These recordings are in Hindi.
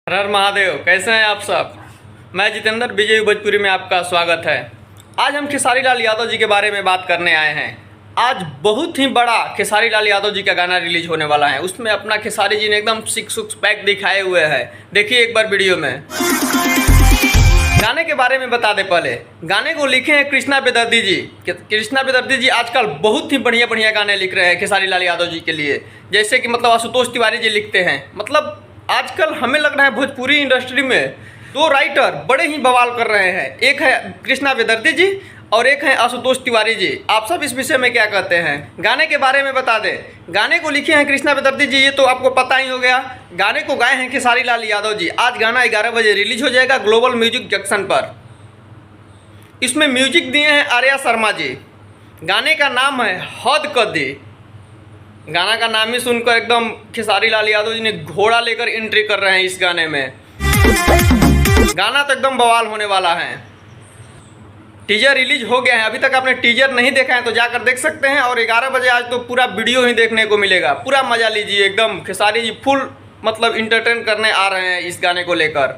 हर हर महादेव। कैसे हैं आप सब। मैं जितेंद्र विजय भोजपुरी में आपका स्वागत है। आज हम खेसारी लाल यादव जी के बारे में बात करने आए हैं। आज बहुत ही बड़ा खेसारी लाल यादव जी का गाना रिलीज होने वाला है। उसमें अपना खेसारी जी ने एकदम सिक्स पैक दिखाए हुए हैं। देखिए एक बार वीडियो में। गाने के बारे में बता दें, पहले गाने को लिखे हैं कृष्णा बेदर्दी जी। कृष्णा बेदर्दी जी आजकल बहुत ही बढ़िया बढ़िया गाने लिख रहे हैं खेसारी लाल यादव जी के लिए। जैसे कि आशुतोष तिवारी जी लिखते हैं। आजकल हमें लग रहा है भोजपुरी इंडस्ट्री में दो राइटर बड़े ही बवाल कर रहे हैं। एक है कृष्णा बेदर्दी जी और एक है आशुतोष तिवारी जी। आप सब इस विषय में क्या कहते हैं। गाने के बारे में बता दें, गाने को लिखे हैं कृष्णा बेदर्दी जी, ये तो आपको पता ही हो गया। गाने को गाए हैं खेसारी लाल यादव जी। आज गाना 11 बजे रिलीज हो जाएगा ग्लोबल म्यूजिक जंक्शन पर। इसमें म्यूजिक दिए हैं आर्या शर्मा जी। गाने का नाम है हद कर दी। गाना का नाम ही सुनकर एकदम खेसारी लाल यादव जी ने घोड़ा लेकर एंट्री कर रहे हैं इस गाने में। गाना तो एकदम बवाल होने वाला है। टीजर रिलीज हो गया है। अभी तक आपने टीजर नहीं देखा है तो जाकर देख सकते हैं। और 11 बजे आज तो पूरा वीडियो ही देखने को मिलेगा। पूरा मजा लीजिए। एकदम खेसारी जी फुल इंटरटेन करने आ रहे हैं इस गाने को लेकर।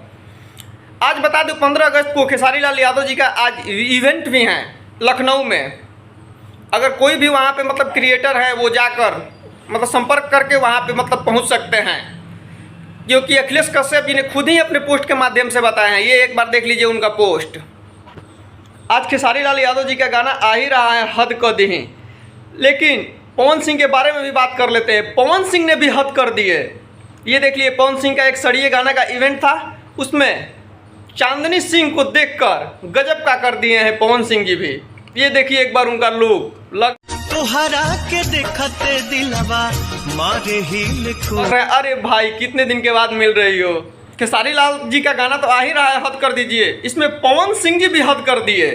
आज बता दूं 15 अगस्त को खेसारी लाल यादव जी का आज इवेंट भी है लखनऊ में। अगर कोई भी वहाँ पे क्रिएटर है वो जाकर संपर्क करके वहाँ पे पहुँच सकते हैं, क्योंकि अखिलेश कश्यप जी ने खुद ही अपने पोस्ट के माध्यम से बताया है। ये एक बार देख लीजिए उनका पोस्ट। आज खेसारी लाल यादव जी का गाना आ ही रहा है हद कर दी। लेकिन पवन सिंह के बारे में भी बात कर लेते हैं। पवन सिंह ने भी हद कर दिए। ये देख लिए पवन सिंह का एक सड़िए गाना का इवेंट था। उसमें चांदनी सिंह को देखकर गजब का कर दिए हैं पवन सिंह जी भी। ये देखिए एक बार उनका लुक तोहरा के देखते दिलवा मारे ही लिखो। अरे भाई कितने दिन के बाद मिल रही हो। खेसारी लाल जी का गाना तो आ ही रहा है हद कर दीजिए। इसमें पवन सिंह जी भी हद कर दिए।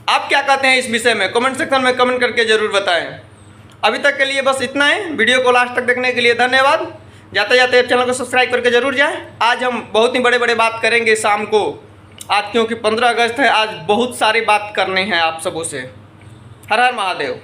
आप क्या कहते हैं इस विषय में कमेंट सेक्शन में कमेंट करके ज़रूर बताएं। अभी तक के लिए बस इतना है। वीडियो को लास्ट तक देखने के लिए धन्यवाद। जाते जाते चैनल को सब्सक्राइब करके ज़रूर जाएं। आज हम बहुत ही बड़े बात करेंगे शाम को। आज क्योंकि 15 अगस्त है, आज बहुत सारी बात करनी है आप सबों से। हर हर महादेव।